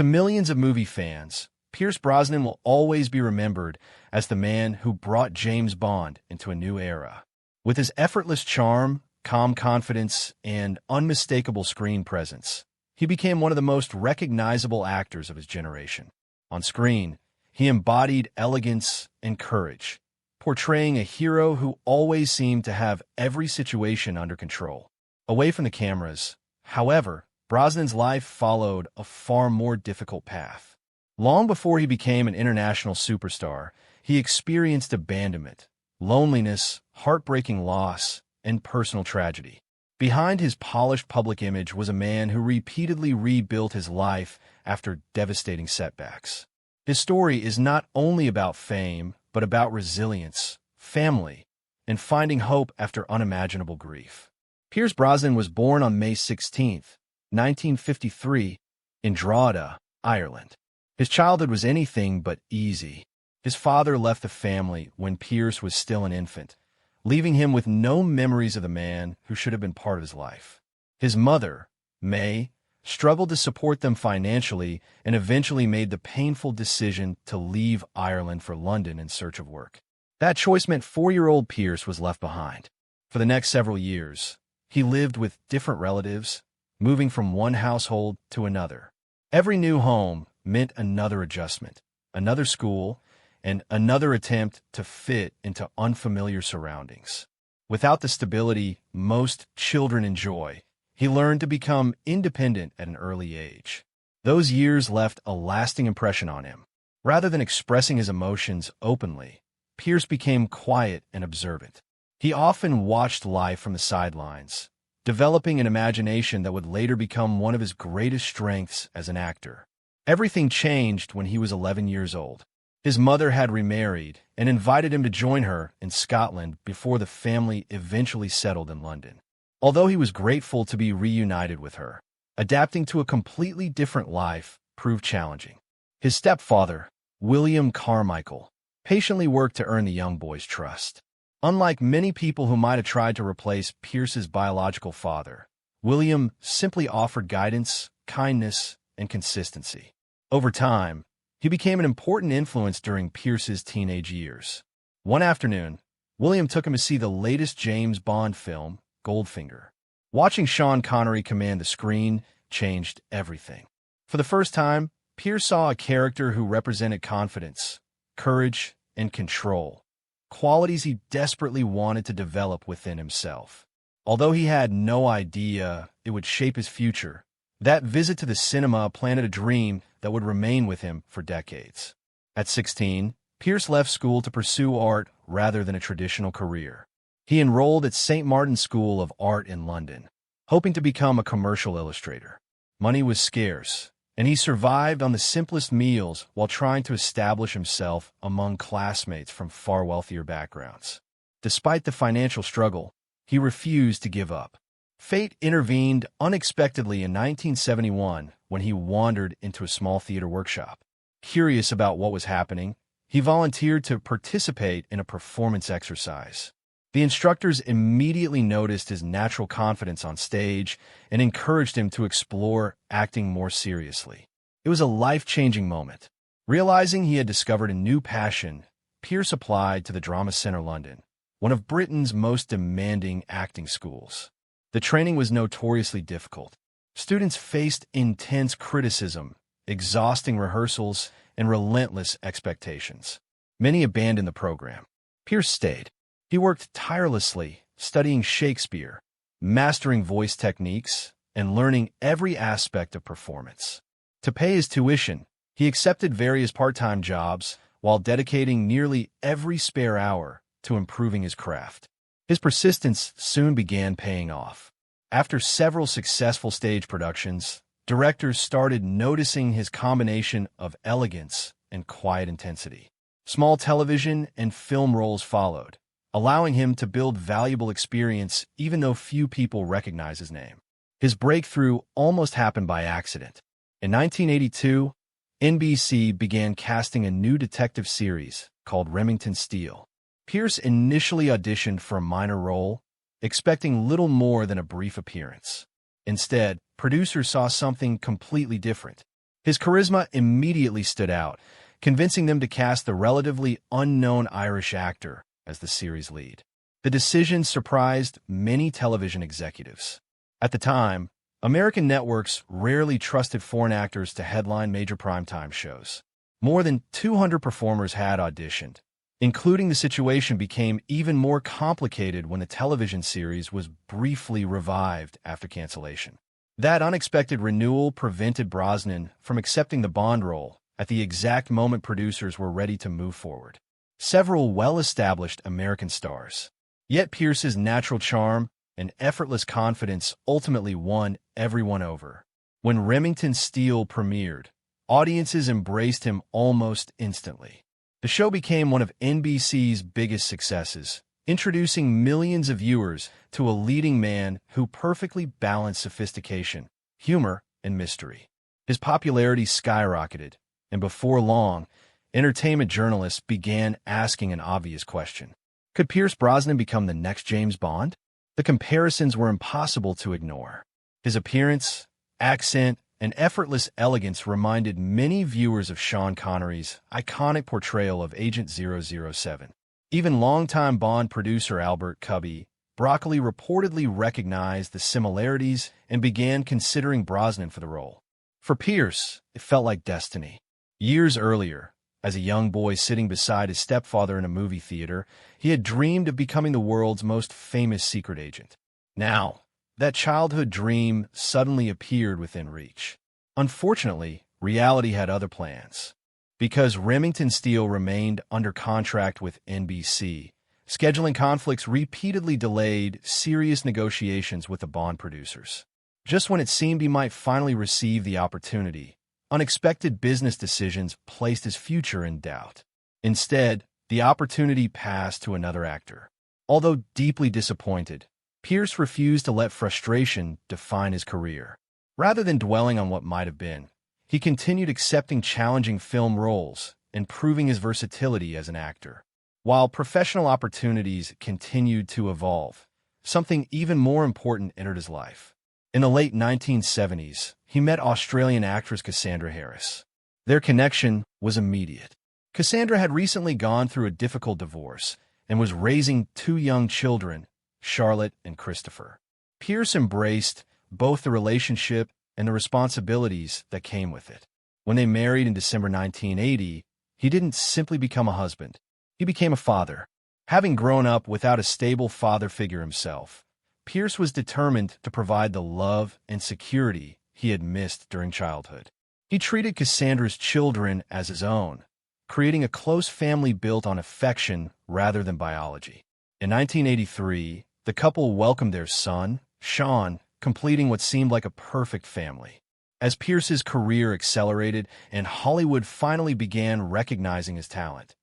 To millions of movie fans, Pierce Brosnan will always be remembered as the man who brought James Bond into a new era. With his effortless charm, calm confidence, and unmistakable screen presence, he became one of the most recognizable actors of his generation. On screen, he embodied elegance and courage, portraying a hero who always seemed to have every situation under control. Away from the cameras, however, Brosnan's life followed a far more difficult path. Long before he became an international superstar, he experienced abandonment, loneliness, heartbreaking loss, and personal tragedy. Behind his polished public image was a man who repeatedly rebuilt his life after devastating setbacks. His story is not only about fame, but about resilience, family, and finding hope after unimaginable grief. Pierce Brosnan was born on May 16, 1953, in Drogheda, Ireland. His childhood was anything but easy. His father left the family when Pierce was still an infant, leaving him with no memories of the man who should have been part of his life. His mother, May, struggled to support them financially and eventually made the painful decision to leave Ireland for London in search of work. That choice meant 4-year-old Pierce was left behind. For the next several years, he lived with different relatives, moving from one household to another. Every new home meant another adjustment, another school, and another attempt to fit into unfamiliar surroundings. Without the stability most children enjoy, he learned to become independent at an early age. Those years left a lasting impression on him. Rather than expressing his emotions openly, Pierce became quiet and observant. He often watched life from the sidelines, developing an imagination that would later become one of his greatest strengths as an actor. Everything changed when he was 11 years old. His mother had remarried and invited him to join her in Scotland before the family eventually settled in London. Although he was grateful to be reunited with her, adapting to a completely different life proved challenging. His stepfather, William Carmichael, patiently worked to earn the young boy's trust. Unlike many people who might have tried to replace Pierce's biological father, William simply offered guidance, kindness, and consistency. Over time, he became an important influence during Pierce's teenage years. One afternoon, William took him to see the latest James Bond film, Goldfinger. Watching Sean Connery command the screen changed everything. For the first time, Pierce saw a character who represented confidence, courage, and control, qualities he desperately wanted to develop within himself. Although he had no idea it would shape his future, that visit to the cinema planted a dream that would remain with him for decades. At 16, Pierce left school to pursue art rather than a traditional career. He enrolled at St. Martin's School of Art in London, hoping to become a commercial illustrator. Money was scarce, and he survived on the simplest meals while trying to establish himself among classmates from far wealthier backgrounds. Despite the financial struggle, he refused to give up. Fate intervened unexpectedly in 1971 when he wandered into a small theater workshop. Curious about what was happening, he volunteered to participate in a performance exercise. The instructors immediately noticed his natural confidence on stage and encouraged him to explore acting more seriously. It was a life-changing moment. Realizing he had discovered a new passion, Pierce applied to the Drama Centre London, one of Britain's most demanding acting schools. The training was notoriously difficult. Students faced intense criticism, exhausting rehearsals, and relentless expectations. Many abandoned the program. Pierce stayed. He worked tirelessly, studying Shakespeare, mastering voice techniques, and learning every aspect of performance. To pay his tuition, he accepted various part-time jobs while dedicating nearly every spare hour to improving his craft. His persistence soon began paying off. After several successful stage productions, directors started noticing his combination of elegance and quiet intensity. Small television and film roles followed, allowing him to build valuable experience even though few people recognize his name. His breakthrough almost happened by accident. In 1982, NBC began casting a new detective series called Remington Steele. Pierce initially auditioned for a minor role, expecting little more than a brief appearance. Instead, producers saw something completely different. His charisma immediately stood out, convincing them to cast the relatively unknown Irish actor as the series lead. The decision surprised many television executives. At the time, American networks rarely trusted foreign actors to headline major primetime shows. More than 200 performers had auditioned. Including the situation became even more complicated when the television series was briefly revived after cancellation. That unexpected renewal prevented Brosnan from accepting the Bond role at the exact moment producers were ready to move forward. Several well-established American stars. Yet Pierce's natural charm and effortless confidence ultimately won everyone over. When Remington Steele premiered, audiences embraced him almost instantly. The show became one of NBC's biggest successes, introducing millions of viewers to a leading man who perfectly balanced sophistication, humor, and mystery. His popularity skyrocketed, and before long, entertainment journalists began asking an obvious question. Could Pierce Brosnan become the next James Bond? The comparisons were impossible to ignore. His appearance, accent, and effortless elegance reminded many viewers of Sean Connery's iconic portrayal of Agent 007. Even longtime Bond producer Albert Cubby Broccoli reportedly recognized the similarities and began considering Brosnan for the role. For Pierce, it felt like destiny. Years earlier, as a young boy sitting beside his stepfather in a movie theater, he had dreamed of becoming the world's most famous secret agent. Now, that childhood dream suddenly appeared within reach. Unfortunately, reality had other plans. Because Remington Steele remained under contract with NBC, scheduling conflicts repeatedly delayed serious negotiations with the Bond producers. Just when it seemed he might finally receive the opportunity, unexpected business decisions placed his future in doubt. Instead, the opportunity passed to another actor. Although deeply disappointed, Pierce refused to let frustration define his career. Rather than dwelling on what might have been, he continued accepting challenging film roles and proving his versatility as an actor. While professional opportunities continued to evolve, something even more important entered his life. In the late 1970s, he met Australian actress Cassandra Harris. Their connection was immediate. Cassandra had recently gone through a difficult divorce and was raising two young children, Charlotte and Christopher. Pierce embraced both the relationship and the responsibilities that came with it. When they married in December 1980, he didn't simply become a husband. He became a father. Having grown up without a stable father figure himself, Pierce was determined to provide the love and security he had missed during childhood. He treated Cassandra's children as his own, creating a close family built on affection rather than biology. In 1983, the couple welcomed their son, Sean, completing what seemed like a perfect family. As Pierce's career accelerated and Hollywood finally began recognizing his talent,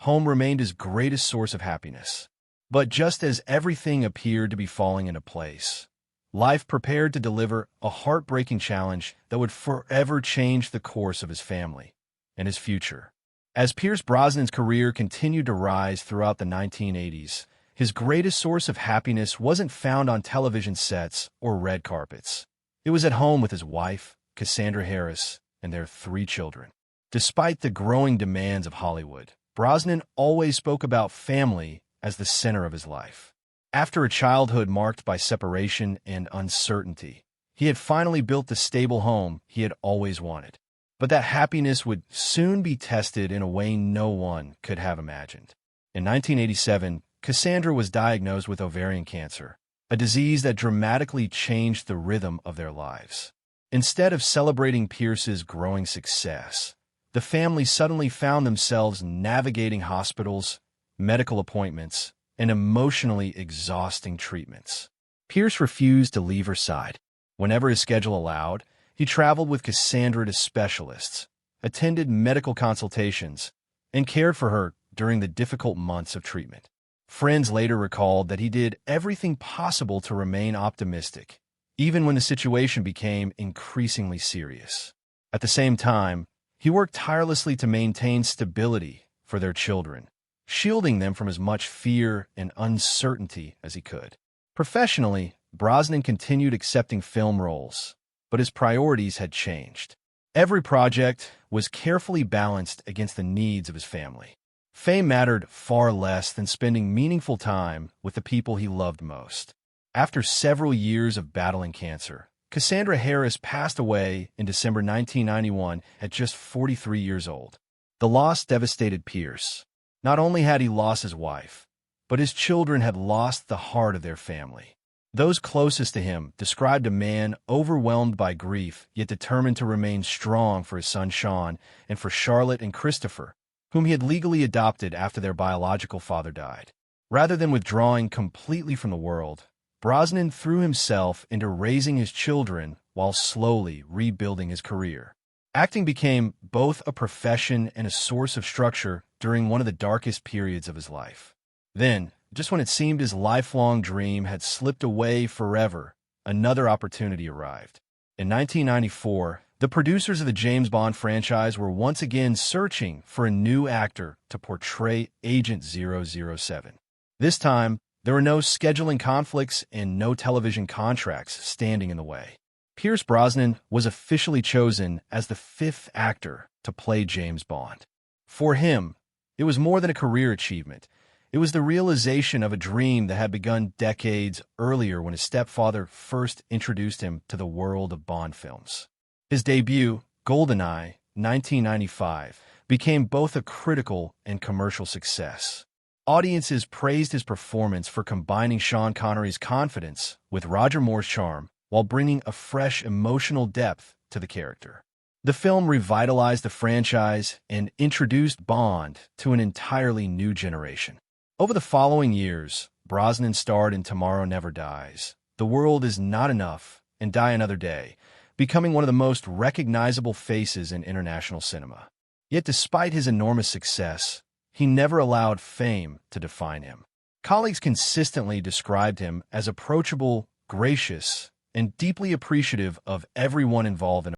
home remained his greatest source of happiness. But just as everything appeared to be falling into place, life prepared to deliver a heartbreaking challenge that would forever change the course of his family and his future. As Pierce Brosnan's career continued to rise throughout the 1980s, his greatest source of happiness wasn't found on television sets or red carpets. It was at home with his wife, Cassandra Harris, and their three children. Despite the growing demands of Hollywood, Brosnan always spoke about family as the center of his life. After a childhood marked by separation and uncertainty, he had finally built the stable home he had always wanted. But that happiness would soon be tested in a way no one could have imagined. In 1987, Cassandra was diagnosed with ovarian cancer, a disease that dramatically changed the rhythm of their lives. Instead of celebrating Pierce's growing success, the family suddenly found themselves navigating hospitals, medical appointments, and emotionally exhausting treatments. Pierce refused to leave her side. Whenever his schedule allowed, he traveled with Cassandra to specialists, attended medical consultations, and cared for her during the difficult months of treatment. Friends later recalled that he did everything possible to remain optimistic, even when the situation became increasingly serious. At the same time, he worked tirelessly to maintain stability for their children, shielding them from as much fear and uncertainty as he could. Professionally, Brosnan continued accepting film roles, but his priorities had changed. Every project was carefully balanced against the needs of his family. Fame mattered far less than spending meaningful time with the people he loved most. After several years of battling cancer, Cassandra Harris passed away in December 1991 at just 43 years old. The loss devastated Pierce. Not only had he lost his wife, but his children had lost the heart of their family. Those closest to him described a man overwhelmed by grief, yet determined to remain strong for his son Sean and for Charlotte and Christopher, whom he had legally adopted after their biological father died. Rather than withdrawing completely from the world, Brosnan threw himself into raising his children while slowly rebuilding his career. Acting became both a profession and a source of structure during one of the darkest periods of his life. Then, just when it seemed his lifelong dream had slipped away forever, another opportunity arrived. In 1994, the producers of the James Bond franchise were once again searching for a new actor to portray Agent 007. This time, there were no scheduling conflicts and no television contracts standing in the way. Pierce Brosnan was officially chosen as the fifth actor to play James Bond. For him, it was more than a career achievement. It was the realization of a dream that had begun decades earlier when his stepfather first introduced him to the world of Bond films. His debut, GoldenEye, 1995, became both a critical and commercial success. Audiences praised his performance for combining Sean Connery's confidence with Roger Moore's charm while bringing a fresh emotional depth to the character. The film revitalized the franchise and introduced Bond to an entirely new generation. Over the following years, Brosnan starred in Tomorrow Never Dies, The World Is Not Enough, and Die Another Day, becoming one of the most recognizable faces in international cinema. Yet despite his enormous success, he never allowed fame to define him. Colleagues consistently described him as approachable, gracious, and deeply appreciative of everyone involved in